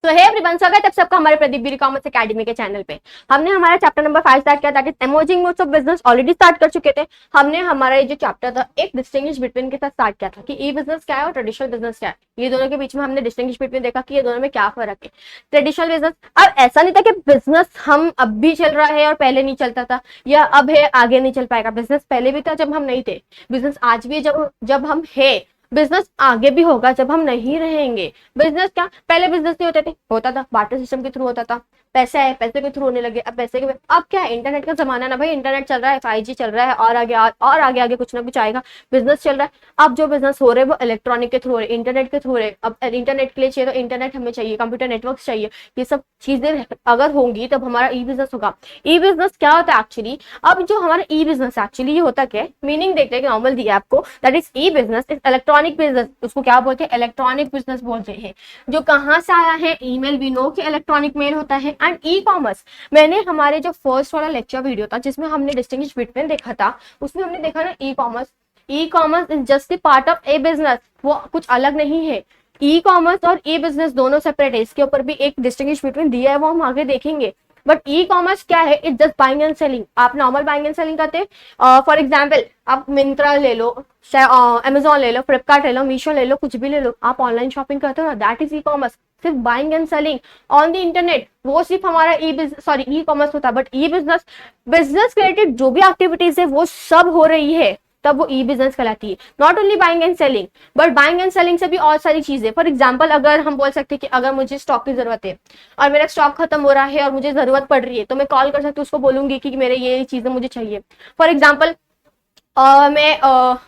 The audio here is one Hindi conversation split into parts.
सो हे एवरीवन, स्वागत है सबका हमारे प्रदीप गिरी कॉमर्स एकेडमी के चैनल पे। हमने हमारा चैप्टर नंबर 5 स्टार्ट किया, that is emerging modes of business, already start कर चुके थे। हमने हमारा ये जो चैप्टर था एक डिस्टिंग्विश बिटवीन के साथ स्टार्ट किया था कि ई बिजनेस क्या है और ट्रेडिशनल बिजनेस क्या है। ये दोनों के बीच में हमने डिस्टिंग्विश बिटवीन देखा कि ये दोनों में क्या फर्क है। ट्रेडिशनल बिजनेस, अब ऐसा नहीं था कि बिजनेस हम अब भी चल रहा है और पहले नहीं चलता था, या अब है आगे नहीं चल पाएगा। बिजनेस पहले भी था जब हम नहीं थे, बिजनेस आज भी जब हम है, बिजनेस आगे भी होगा जब हम नहीं रहेंगे। बिजनेस क्या, पहले बिजनेस नहीं होता था, बार्टर सिस्टम के थ्रू होता था। पैसे आए, पैसे के थ्रू होने लगे, अब पैसे के, अब क्या है, इंटरनेट का जमाना ना भाई, इंटरनेट चल रहा है, 5G चल रहा है, और आगे आगे कुछ ना कुछ आएगा। बिजनेस चल रहा है, अब जो बिजनेस हो रहे हैं वो इलेक्ट्रॉनिक के थ्रू हो रहे, इंटरनेट के थ्रू हो रहे। अब इंटरनेट के लिए चाहिए तो इंटरनेट हमें चाहिए, कंप्यूटर नेटवर्क चाहिए। ये सब चीजें अगर होंगी तब हमारा ई बिजनेस होगा। ई बिजनेस क्या होता है एक्चुअली, अब जो हमारा ई बिजनेस एक्चुअली ये होता क्या है, मीनिंग देखते हैं कि नॉर्मल दिया आपको, that is E business is electronic business. उसको क्या बोलते हैं, इलेक्ट्रॉनिक बिजनेस बोलते हैं। जो कहाँ से आया है, ईमेल, वी नो कि इलेक्ट्रॉनिक मेल होता है। एंड ई कॉमर्स, मैंने हमारे जो फर्स्ट वाला लेक्चर वीडियो था जिसमें हमने डिस्टिंग्विश बिटवीन देखा था, उसमें हमने देखा ना ई commerce, e commerce is just the part of A business, वो कुछ अलग नहीं है। ई कॉमर्स और ई बिजनेस दोनों सेपरेट है, इसके ऊपर भी एक डिस्टिंग्विश बिटवीन दिया है, वो हम आगे देखेंगे। बट ई कॉमर्स क्या है, it's just buying and selling. आप नॉर्मल बाइंग एंड सेलिंग करते हैं, फॉर एग्जाम्पल आप मिंत्रा ले लो, अमेजोन ले लो, फ्लिपकार्ट ले लो, मीशो ले लो, कुछ भी ले लो, आप ऑनलाइन शॉपिंग करते हो ना, दैट इज ई कॉमर्स। सिर्फ buying and selling on the internet, वो सिर्फ हमारा ई कॉमर्स होता है। But e business, business related जो भी एक्टिविटीज है वो सब हो रही है, तब वो ई बिजनेस कहलाती है। Not only buying and selling, but buying and selling से भी और सारी चीजें। फॉर एग्जांपल, अगर हम बोल सकते हैं कि अगर मुझे स्टॉक की जरूरत है और मेरा स्टॉक खत्म हो रहा है और मुझे जरूरत पड़ रही है, तो मैं कॉल कर सकती हूँ, उसको बोलूंगी कि मेरे ये चीजें मुझे चाहिए। फॉर एग्जाम्पल, मैं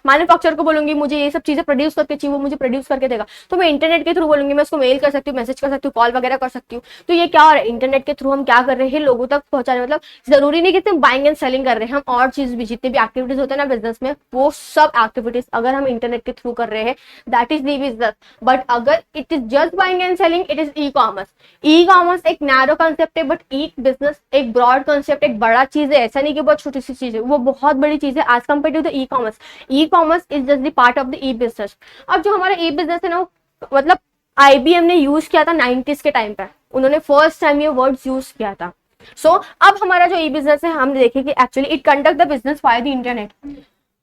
मैन्युफैक्चरर को बोलूंगी मुझे ये सब चीजें प्रोड्यूस करके चाहिए, वो मुझे प्रोड्यूस करके देगा, तो मैं इंटरनेट के थ्रू बोलूंगी, मैं उसको मेल कर सकती हूँ, मैसेज कर सकती हूँ, कॉल वगैरह कर सकती हूँ। तो ये क्या हो रहा है, इंटरनेट के थ्रू हम क्या कर रहे हैं, लोगों तक पहुंचा रहे हैं। मतलब जरूरी नहीं कि सिर्फ बाइंग एंड सेलिंग कर रहे हैं, हम और चीज भी, जितने भी एक्टिविटीज होते हैं ना बिजनेस में, वो सब एक्टिविटीज अगर हम इंटरनेट के थ्रू कर रहे हैं, that is the business. But अगर it is just buying and selling, it is e commerce. E commerce एक नैरो कंसेप्ट है, बट ई बिजनेस एक ब्रॉड कंसेप्ट, एक बड़ा चीज है। ऐसा नहीं कि बहुत छोटी सी चीज है, वो बहुत बड़ी चीज है as compare to the e commerce. E commerce is just the part of the e business. अब जो हमारा ई बिजनेस है ना, मतलब IBM ने यूज किया था 90s के टाइम पे, उन्होंने फर्स्ट टाइम ये वर्ड्स यूज किया था। सो अब हमारा जो ई बिजनेस है, हम देखें कि actually it conduct the business by the internet.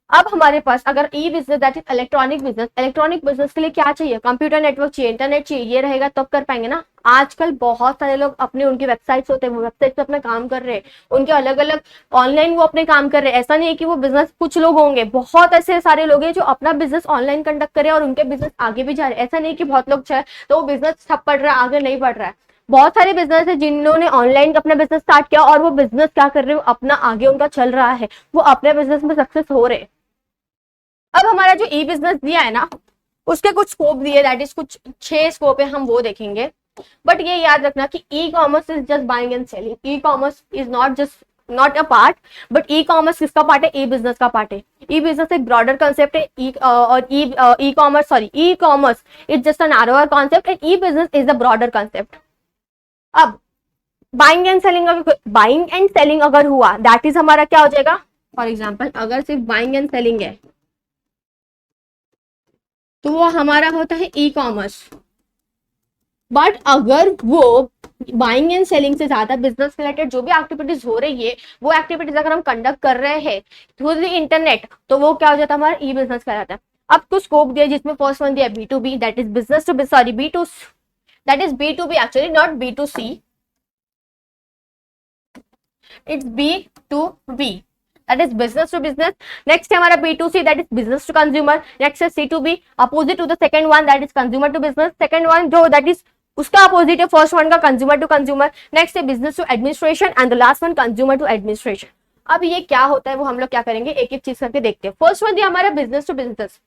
अब हमारे पास अगर e business, that is electronic business, electronic business के लिए क्या चाहिए, कंप्यूटर नेटवर्क चाहिए, इंटरनेट चाहिए, ये रहेगा तब कर पाएंगे ना। आजकल बहुत सारे लोग अपने, उनके वेबसाइट्स होते हैं, वो वेबसाइट पे अपना काम कर रहे हैं, उनके अलग अलग ऑनलाइन वो अपने काम कर रहे हैं। ऐसा नहीं है कि वो बिजनेस, कुछ लोग होंगे, बहुत ऐसे सारे लोग हैं जो अपना बिजनेस ऑनलाइन कंडक्ट करे और उनके बिजनेस आगे भी जा रहे हैं। ऐसा नहीं कि बहुत लोग चाहे तो वो बिजनेस ठप पड़ रहा है, आगे नहीं बढ़ रहा है। बहुत सारे बिजनेस है जिन्होंने ऑनलाइन अपना बिजनेस स्टार्ट किया और वो बिजनेस क्या कर रहे हो, अपना आगे उनका चल रहा है, वो अपने बिजनेस में सक्सेस हो रहे हैं। अब हमारा जो ई बिजनेस दिया है ना, उसके कुछ स्कोप दिए, दैट इज कुछ 6 स्कोप है, हम वो देखेंगे। बट ये याद रखना कि ई commerce is just buying and selling, E commerce is not a part, but e commerce किसका पार्ट है, ई बिजनेस का पार्ट है। ई बिजनेस एक ब्रॉडर कंसेप्ट है, और ई commerce is just a narrower concept and E business is a broader concept. अब बाइंग एंड सेलिंग अगर हुआ, दैट इज हमारा क्या हो जाएगा। फॉर एग्जाम्पल, अगर सिर्फ बाइंग एंड सेलिंग है तो वो हमारा होता है ई कॉमर्स। बट अगर वो बाइंग एंड सेलिंग से ज्यादा बिजनेस रिलेटेड जो भी एक्टिविटीज हो रही है, वो एक्टिविटीज अगर हम कंडक्ट कर रहे हैं थ्रू द इंटरनेट, तो वो क्या हो जाता है, हमारा ई बिजनेस कहलाता है। अब तो स्कोप दिया, जिसमें फर्स्ट वन दिया B2B, that is business to sorry B2, that is B2B actually, not B2C, it's B2B, that is business to business. Next है हमारा B2C, that is business to consumer. Next है C2B, opposite to the second one, that is consumer to business. Second one जो that is उसका अपोजिट है फर्स्ट वन का, कंज्यूमर टू कंज्यूमर। नेक्स्ट है business to administration and the last one consumer to administration. अब ये क्या होता है वो हम लोग क्या करेंगे, एक एक चीज करके देखते हैं। फर्स्ट वन दिया हमारा बिजनेस टू बिजनेस।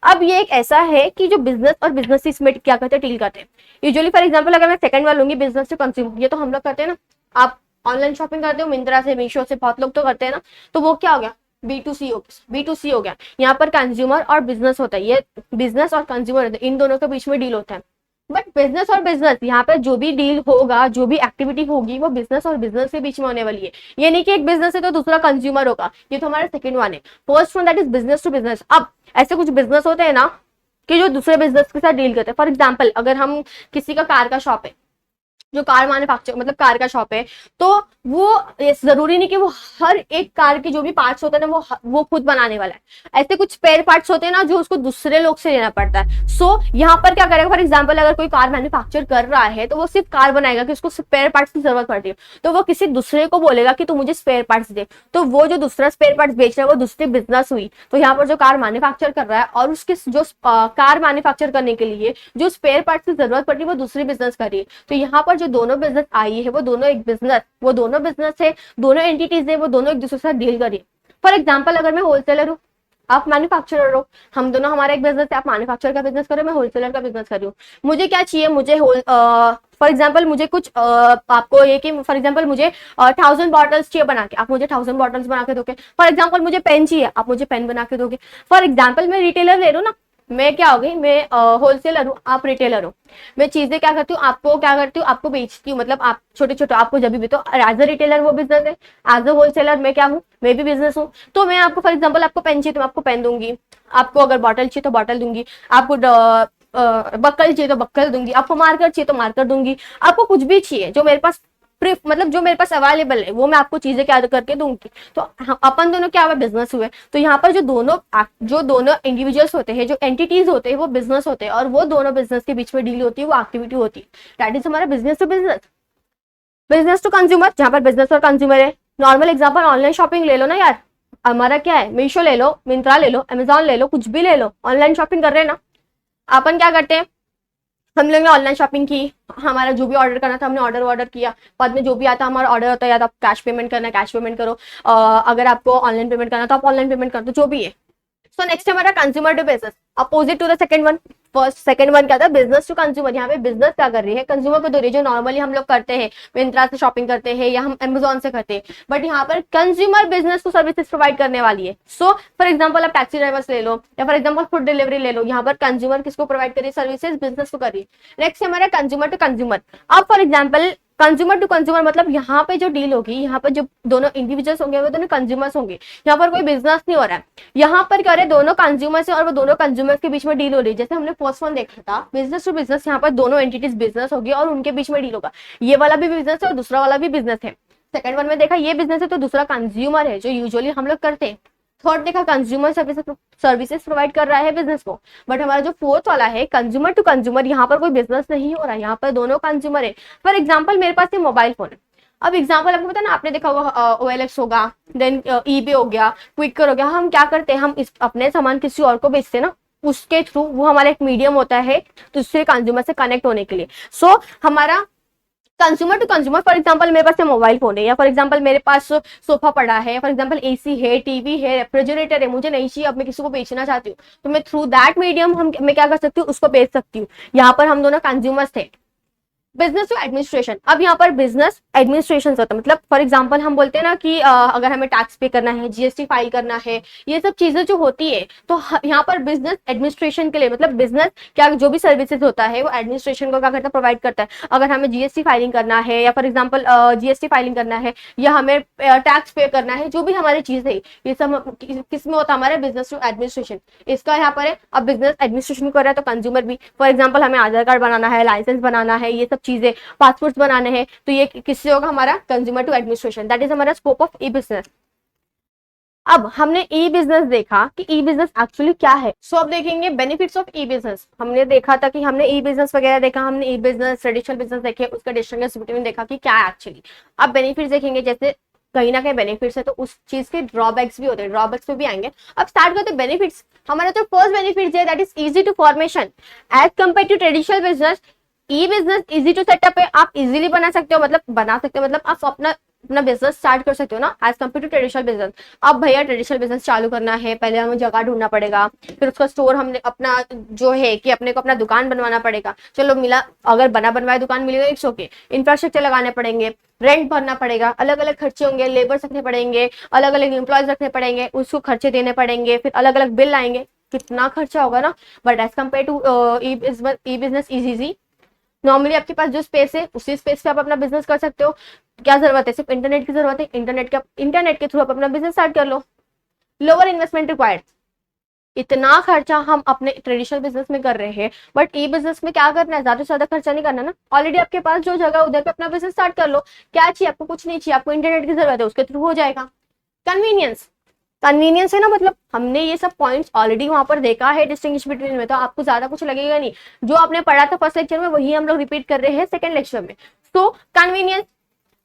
अब ये एक ऐसा है कि जो बिजनेस और बिजनेस इसमें क्या करते हैं, डील करते हैं। यूजुअली फॉर एग्जांपल, अगर मैं सेकंड वन लूंगी, बिजनेस टू कंज्यूमर, ये तो हम लोग करते हैं ना, आप ऑनलाइन शॉपिंग करते हो मिंत्रा से, मीशो से, बहुत लोग तो करते हैं ना, तो वो क्या हो गया, B2C हो गया। यहाँ पर कंज्यूमर और बिजनेस होता है, ये बिजनेस और कंज्यूमर इन दोनों के बीच में डील होता है। बट बिजनेस और बिजनेस, यहाँ पर जो भी डील होगा, जो भी एक्टिविटी होगी, वो बिजनेस और बिजनेस के बीच में होने वाली है। ये नहीं कि एक बिजनेस है तो दूसरा कंज्यूमर होगा, ये तो हमारा सेकंड वन है। First one that is business to business. अब ऐसे कुछ बिजनेस होते हैं ना कि जो दूसरे बिजनेस के साथ डील करते हैं। फॉर एग्जाम्पल, अगर हम किसी का कार का शॉप है, जो कार मैन्युफैक्चर मतलब कार का शॉप है, तो वो जरूरी नहीं कि वो हर एक कार के जो भी पार्ट्स होते हैं ना वो खुद बनाने वाला है। ऐसे कुछ स्पेयर पार्ट्स होते हैं ना जो उसको दूसरे लोग से लेना पड़ता है। सो यहाँ पर क्या करेगा, फॉर एग्जाम्पल अगर कोई कार मैन्युफैक्चर कर रहा है तो वो सिर्फ कार बनाएगा कि उसको स्पेयर पार्ट्स की जरूरत पड़ती है, तो वो किसी दूसरे को बोलेगा कि तू मुझे स्पेयर पार्ट्स दे, तो वो जो दूसरा स्पेयर पार्ट्स बेच रहा है वो दूसरी बिजनेस हुई। तो यहाँ पर जो कार मैन्युफैक्चर कर रहा है और उसके जो कार मैन्युफैक्चर करने के लिए जो स्पेयर पार्ट्स की जरूरत पड़ रही है वो दूसरी बिजनेस कर रही है। तो यहाँ पर जो दोनों बिजनेस आई है वो दोनों एक बिजनेस, वो दोनों बिजनेस है, दोनों एंटिटीज है, वो दोनों एक दूसरे से डील करिए। फॉर एग्जाम्पल अगर मैं होलसेलर हूँ, आप मैन्युफैक्चरर हो, हम दोनों हमारा एक बिजनेस है, आप मैन्युफैक्चर का बिजनेस करो, मैं होलसेलर का बिजनेस कर रही हूँ। मुझे क्या चाहिए, मुझे फॉर एग्जाम्पल मुझे कुछ आपको ये कि फॉर एग्जाम्पल मुझे 1000 बॉटल्स चाहिए बना के, आप मुझे 1000 बॉटल्स बना के दोगे। फॉर एग्जाम्पल मुझे पेन चाहिए, आप मुझे पेन बना के दोगे। फॉर एग्जाम्पल मैं रिटेलर ले रहा हूँ ना, मैं क्या हो गई, मैं होलसेलर हूँ, आप रिटेलर हो। मैं चीजें क्या करती हूँ, आपको क्या करती हूँ, आपको बेचती हूँ, मतलब आप छोटे छोटे आपको जब भी, तो एज अ रिटेलर वो बिजनेस है, एज अ होलसेलर मैं क्या हूँ, मैं भी बिजनेस हूँ। तो मैं आपको फॉर एग्जाम्पल आपको पेन चाहिए तो मैं आपको पेन दूंगी, आपको अगर बॉटल चाहिए तो बॉटल दूंगी, आपको बक्कल चाहिए तो बक्कल दूंगी, आपको मार्कर चाहिए तो मार्कर दूंगी, आपको कुछ भी चाहिए जो मेरे पास मतलब जो मेरे पास अवेलेबल है वो मैं आपको चीजें क्या करके दूंगी। तो अपन दोनों क्या हुआ, बिजनेस हुए। तो यहाँ पर जो दोनों इंडिविजुअल्स होते हैं, जो एंटिटीज होते हैं वो बिजनेस होते हैं, और वो दोनों बिजनेस के बीच में डील होती है, वो एक्टिविटी होती है। दैट इज हमारा business to business, business to consumer, जहां पर बिजनेस और कंज्यूमर है। नॉर्मल एग्जांपल ऑनलाइन शॉपिंग ले लो ना यार, हमारा क्या है, मीशो ले लो, मिंत्रा ले लो, अमेजॉन ले लो, कुछ भी ले लो, ऑनलाइन शॉपिंग कर रहे हैं ना। अपन क्या करते हैं, हम लोग ने ऑनलाइन शॉपिंग की, हमारा जो भी ऑर्डर करना था हमने ऑर्डर किया, बाद में जो भी आता हमारा ऑर्डर होता है, या तो आप कैश पेमेंट करना है कैश पेमेंट करो, अगर आपको ऑनलाइन पेमेंट करना तो आप ऑनलाइन पेमेंट कर दो, जो भी है। सो नेक्स्ट हमारा consumer to business, opposite to the second one. First second one क्या था, बिजनेस टू कंज्यूमर। यहाँ पे बिजनेस क्या कर रही है, कंज्यूमर को दे रही है, जो नॉर्मली हम लोग करते हैं, मिंत्रा से शॉपिंग करते हैं या हम अमेजोन से करते हैं, बट यहाँ पर कंज्यूमर बिजनेस को सर्विसेज प्रोवाइड करने वाली है। सो फॉर एग्जाम्पल आप टैक्सी ड्राइवर्स ले लो, या फॉर एग्जाम्पल फूड डिलीवरी ले लो, यहाँ पर कंज्यूमर किसको प्रोवाइड करिए, सर्विसेज बिजनेस को करिए। नेक्स्ट हमारा कंज्यूमर टू कंज्यूमर। अब for example consumer to consumer मतलब यहाँ पे जो डील होगी, यहाँ पर जो दोनों इंडिविजुअल्स होंगे वो दोनों कंज्यूमर्स होंगे, यहाँ पर कोई बिजनेस नहीं हो रहा है। यहाँ पर क्या है, दोनों कंज्यूमर्स है और वो दोनों कंज्यूमर्स के बीच में डील हो रही है। जैसे हमने फर्स्ट वन देखा था बिजनेस टू बिजनेस, यहाँ पर दोनों एंटिटीज बिजनेस होगी और उनके बीच में डील होगा, ये वाला भी बिजनेस है और दूसरा वाला भी बिजनेस है। सेकंड वन में देखा ये बिजनेस है तो दूसरा कंज्यूमर है, जो यूजुअली हम लोग करते हैं। थर्ड देखा कंज्यूमर सर्विसेज प्रोवाइड कर रहा है बिजनेस को। बट हमारा जो फोर्थ वाला है कंज्यूमर टू कंज्यूमर, यहाँ पर कोई बिजनेस नहीं हो रहा है, यहाँ पर दोनों कंज्यूमर है। फॉर एग्जाम्पल मेरे पास ये मोबाइल फोन है, अब एग्जाम्पल आपको पता है ना, आपने देखा होगा OLX होगा, देन eBay हो गया, क्विकर हो गया। हम क्या करते हैं, हम अपने सामान किसी और को बेचते हैं ना, उसके थ्रू वो हमारा एक मीडियम होता है दूसरे कंज्यूमर से कनेक्ट होने के लिए। सो हमारा consumer to consumer, for example मेरे पास मोबाइल फोन है, या फॉर एग्जांपल मेरे पास सोफा पड़ा है, फॉर एग्जांपल AC है, टीवी है, रेफ्रिजरेटर है, मुझे नहीं चाहिए, अब मैं किसी को बेचना चाहती हूँ, तो मैं थ्रू दैट मीडियम मैं क्या कर सकती हूँ, उसको बेच सकती हूँ। यहाँ पर हम दोनों कंज्यूमर्स थे। बिजनेस टू एडमिनिस्ट्रेशन, अब यहाँ पर बिजनेस एडमिनिस्ट्रेशन होता है, मतलब फॉर एग्जांपल हम बोलते हैं ना कि अगर हमें टैक्स पे करना है, GST फाइल करना है, ये सब चीजें जो होती है, तो यहाँ पर बिजनेस एडमिनिस्ट्रेशन के लिए, मतलब बिजनेस क्या जो भी सर्विसेज होता है वो एडमिनिस्ट्रेशन को क्या करता है, प्रोवाइड करता है। अगर हमें GST फाइलिंग करना है, या फॉर एग्जाम्पल GST फाइलिंग करना है, या हमें टैक्स पे करना है, जो भी हमारी चीज है, ये सब किस में होता है, हमारे बिजनेस टू एडमिनिस्ट्रेशन, इसका यहाँ पर है। अब बिजनेस एडमिनिस्ट्रेशन कर रहा है तो कंज्यूमर भी, फॉर एग्जाम्पल हमें आधार कार्ड बनाना है, लाइसेंस बनाना है, ये सब चीजें, पासपोर्ट बनाने हैं, तो ये किससे होगा, हमारा consumer to administration. That is हमारा स्कोप ऑफ ई बिजनेस। अब हमने ई बिजनेस देखा कि ई बिजनेस एक्चुअली क्या है। सो अब देखेंगे बेनिफिट्स ऑफ ई बिजनेस। हमने देखा था कि हमने ई बिजनेस वगैरह देखा, हमने ई बिजनेस ट्रेडिशनल बिजनेस देखे, उसका डिस्टिंग्विश बिटवीन देखा कि क्या है एक्चुअली। अब बेनिफिट्स देखेंगे, जैसे कहीं ना कहीं बेनिफिट्स है तो उस चीज के ड्रॉबैक्स भी होते हैं, ड्रॉबैक्स पे भी आएंगे। अब स्टार्ट करते हैं बेनिफिट्स। हमारा जो फर्स्ट बेनिफिट है that is easy to formation as compare to traditional business. E business easy to setup है, आप इजीली बना सकते हो, मतलब बना सकते हो, मतलब आप अपना अपना बिजनेस स्टार्ट कर सकते हो ना, as compare to traditional business. अब भैया ट्रेडिशनल बिजनेस चालू करना है, पहले हमें जगह ढूंढना पड़ेगा, फिर उसका स्टोर हमने अपना जो है कि अपने को अपना दुकान बनवाना पड़ेगा। चलो मिला, अगर बना बनवाया दुकान मिलेगा इट्स ओके, इंफ्रास्ट्रक्चर लगाने पड़ेंगे, रेंट भरना पड़ेगा, अलग अलग खर्चे होंगे, लेबर्स रखने पड़ेंगे, अलग अलग एम्प्लॉयज रखने पड़ेंगे, उसको खर्चे देने पड़ेंगे, फिर अलग अलग बिल आएंगे, कितना खर्चा होगा ना। But as compare to e business easy, normally आपके पास जो स्पेस है उसी स्पेस पे आप अपना बिजनेस कर सकते हो। क्या जरूरत है, सिर्फ इंटरनेट की जरूरत है, इंटरनेट के थ्रू आप अपना बिजनेस स्टार्ट कर लो। लोअर इन्वेस्टमेंट रिक्वायर्ड, इतना खर्चा हम अपने ट्रेडिशनल बिजनेस में कर रहे हैं, बट ई बिजनेस में क्या करना है, ज्यादा से ज्यादा खर्चा नहीं करना ना। ऑलरेडी आपके पास जो जगह उधर पे अपना बिजनेस स्टार्ट कर लो। क्या चाहिए आपको, कुछ नहीं चाहिए, आपको इंटरनेट की जरूरत है, उसके थ्रू हो जाएगा। कन्वीनियंस, कन्वीनियंस है ना, मतलब हमने ये सब पॉइंट्स ऑलरेडी वहां पर देखा है डिस्टिंग्विश बिटवीन में, तो आपको ज्यादा कुछ लगेगा नहीं। जो आपने पढ़ा था फर्स्ट लेक्चर में वही हम लोग रिपीट कर रहे हैं सेकंड लेक्चर में। तो कन्वीनियंस,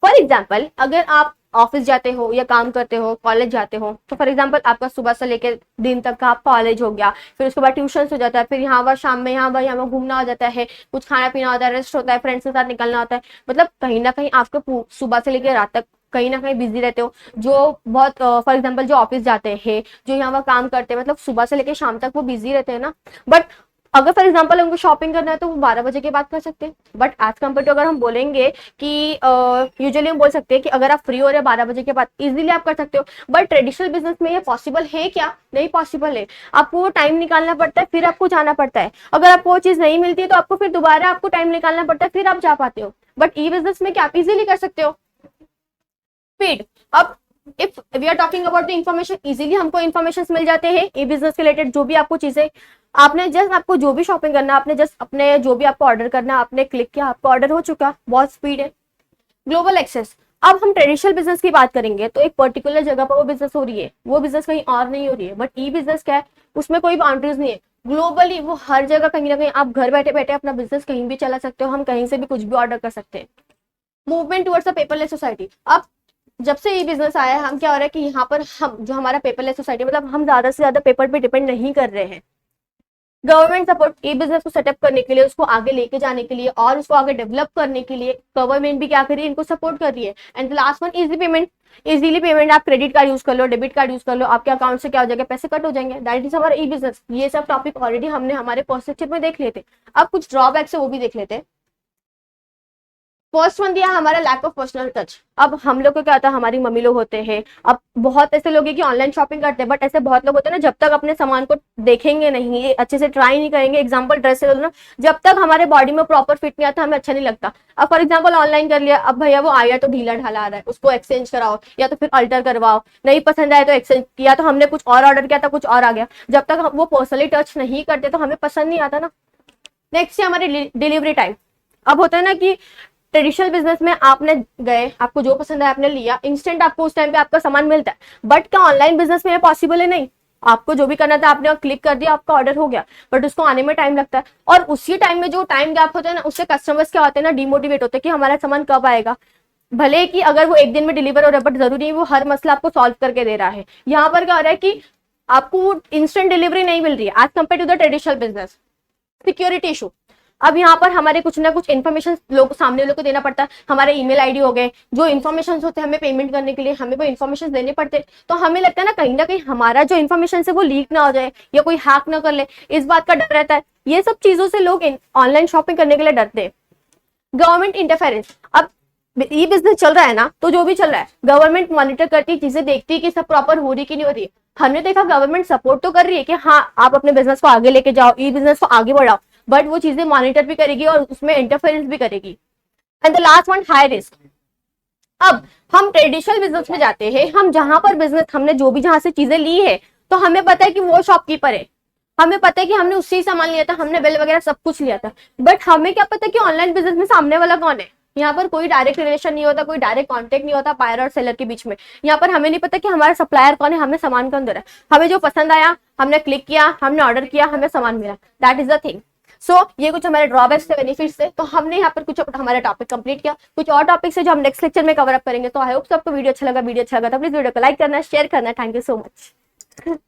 फॉर एग्जाम्पल अगर आप ऑफिस जाते हो या काम करते हो, कॉलेज जाते हो, तो फॉर एग्जाम्पल आपका सुबह से लेकर दिन तक का कॉलेज हो गया, फिर उसके बाद ट्यूशन हो जाता है, फिर यहाँ वहाँ शाम में यहाँ वहाँ घूमना हो जाता है, कुछ खाना पीना होता है, रेस्ट होता है, फ्रेंड्स के साथ निकलना होता है, मतलब कहीं ना कहीं आपको सुबह से लेकर रात तक कहीं ना कहीं बिजी रहते हो। जो बहुत फॉर एग्जाम्पल जो ऑफिस जाते हैं, जो यहाँ वहाँ काम करते हैं, मतलब सुबह से लेकर शाम तक वो बिजी रहते हैं ना। बट अगर फॉर एग्जाम्पल उनको शॉपिंग करना है तो वो 12 बजे के बाद कर सकते हैं। बट एज कम्पेयर टू अगर हम बोलेंगे कि यूजुअली हम बोल सकते हैं कि अगर आप फ्री हो रहे हैं 12 बजे के बाद, इजीली आप कर सकते हो। बट ट्रेडिशनल बिजनेस में ये पॉसिबल है क्या? नहीं पॉसिबल है। आपको वो टाइम निकालना पड़ता है, फिर आपको जाना पड़ता है। अगर आपको वो चीज नहीं मिलती है तो आपको फिर दोबारा आपको टाइम निकालना पड़ता है, फिर आप जा पाते हो। बट ई बिजनेस में क्या आप इजीली कर सकते हो। स्पीड, अब if we are talking about the information, easily हमको इन्फॉर्मेशन मिल जाते हैं ई बिजनेस के रिलेटेड। जो भी आपको चीजें आपने जस्ट आपको जो भी शॉपिंग करना, आपने जस्ट अपने जो भी आपको ऑर्डर करना, आपने क्लिक किया, आपका ऑर्डर हो चुका, बहुत स्पीड है। ग्लोबल एक्सेस, अब हम ट्रेडिशनल बिजनेस की बात करेंगे तो एक पर्टिकुलर जगह पर वो बिजनेस हो रही है, वो बिजनेस कहीं और नहीं हो रही है। बट ई बिजनेस क्या है, उसमें कोई बाउंड्रीज नहीं है, ग्लोबली वो हर जगह कहीं ना कहीं आप घर बैठे बैठे अपना बिजनेस कहीं भी चला सकते हो, हम कहीं से भी कुछ भी ऑर्डर कर सकते हैं। Movement towards a paperless society, अब जब से ई बिजनेस आया है हम क्या हो रहा है कि यहाँ पर हम जो हमारा पेपरलेस सोसाइटी, मतलब हम ज्यादा से ज्यादा पेपर पे डिपेंड नहीं कर रहे हैं। गवर्नमेंट सपोर्ट, ई बिजनेस को सेटअप करने के लिए, उसको आगे लेके जाने के लिए और उसको आगे डेवलप करने के लिए गवर्नमेंट भी क्या कर रही है, इनको सपोर्ट कर रही है। And last one easy payment, easily payment, आप क्रेडिट कार्ड यूज कर लो, डेबिट कार्ड यूज कर लो, आपके अकाउंट से क्या हो जाएगा, पैसे कट हो जाएंगे। दैट इज हमारा ई बिजनेस। ये सब टॉपिक ऑलरेडी हमने हमारे पर्सपेक्टिव में देख लेते। अब कुछ ड्रॉबैक्स है वो भी देख लेते। फर्स्ट वन दिया हमारा लैक ऑफ पर्सनल टच। अब हम लोग को क्या होता है, हमारी मम्मी लोग होते हैं, अब बहुत ऐसे लोग हैं कि ऑनलाइन शॉपिंग करते हैं, बट ऐसे बहुत लोग होते हैं ना, जब तक अपने सामान को देखेंगे नहीं, अच्छे से ट्राई नहीं करेंगे, एग्जांपल ड्रेस से ना, जब तक हमारे बॉडी में प्रॉपर फिट नहीं आता हमें अच्छा नहीं लगता। अब फॉर एग्जाम्पल ऑनलाइन कर लिया, अब भैया वो आया तो ढीला ढाला आ रहा है, उसको एक्सचेंज कराओ या तो फिर अल्टर करवाओ, नहीं पसंद आया तो एक्सचेंज किया, तो हमने कुछ और ऑर्डर किया था कुछ और आ गया। जब तक वो पर्सनली टच नहीं करते तो हमें पसंद नहीं आता ना। नेक्स्ट है हमारी डिलीवरी टाइम। अब होता है ना कि ट्रेडिशनल बिजनेस में आपने गए, आपको जो पसंद है आपने लिया, इंस्टेंट आपको उस टाइम पे आपका सामान मिलता है। बट क्या ऑनलाइन बिजनेस में ये पॉसिबल है? नहीं। आपको जो भी करना था आपने क्लिक कर दिया, आपका ऑर्डर हो गया, बट उसको आने में टाइम लगता है। और उसी टाइम में जो टाइम गैप होता है ना, उससे कस्टमर्स क्या होते हैं ना, डिमोटिवेट होते हैं कि हमारा सामान कब आएगा। भले कि अगर वो एक दिन में डिलीवर हो रहा है, बट जरूरी नहीं वो हर मसला आपको सॉल्व करके दे रहा है। यहाँ पर क्या हो रहा है कि आपको इंस्टेंट डिलीवरी नहीं मिल रही है as compare to the traditional business. Security issue, अब यहाँ पर हमारे कुछ ना कुछ इन्फॉर्मेशन लोग सामने लोग को देना पड़ता है। हमारे ईमेल आईडी हो गए, जो इन्फॉर्मेशन होते हैं हमें पेमेंट करने के लिए, हमें वो इन्फॉर्मेशन देने पड़ते हैं। तो हमें लगता है ना कहीं हमारा जो इन्फॉर्मेशन है वो लीक ना हो जाए या कोई हैक ना कर ले, इस बात का डर रहता है। ये सब चीजों से लोग ऑनलाइन शॉपिंग करने के लिए डरते हैं। गवर्नमेंट इंटरफेरेंस, अब ई बिजनेस चल रहा है ना, तो जो भी चल रहा है गवर्नमेंट मॉनिटर करती है, चीजें देखती है कि सब प्रॉपर हो रही कि नहीं हो रही है। हमने देखा गवर्नमेंट सपोर्ट तो कर रही है कि हाँ आप अपने बिजनेस को आगे लेके जाओ, ई बिजनेस को आगे बढ़ाओ, बट वो चीजें मॉनिटर भी करेगी और उसमें इंटरफेरेंस भी करेगी। And the last one, high risk. अब हम ट्रेडिशनल बिजनेस में जाते हैं, हम जहां पर बिजनेस हमने जो भी जहां से चीजें ली है, तो हमें पता है कि वो शॉपकीपर है, हमें पता है कि हमने उससे ही सामान लिया था, हमने बिल वगैरह सब कुछ लिया था। बट हमें क्या पता कि ऑनलाइन बिजनेस में सामने वाला कौन है। यहाँ पर कोई डायरेक्ट रिलेशन नहीं होता, कोई डायरेक्ट कांटेक्ट नहीं होता बायर और सेलर के बीच में। यहाँ पर हमें नहीं पता कि हमारा सप्लायर कौन है, हमें सामान कौन दे रहा है। हमें जो पसंद आया हमने क्लिक किया, हमने ऑर्डर किया, हमें सामान मिला। That is the thing. So ये कुछ हमारे ड्रॉबैक्स थे, बेनिफिट्स थे। तो हमने यहाँ पर कुछ हमारा टॉपिक कंप्लीट किया। कुछ और टॉपिक्स है जो हम नेक्स्ट लेक्चर में कवर अप करेंगे। तो आई होप सबको वीडियो अच्छा लगा तो प्लीज वीडियो को लाइक करना, शेयर करना। Thank you so much.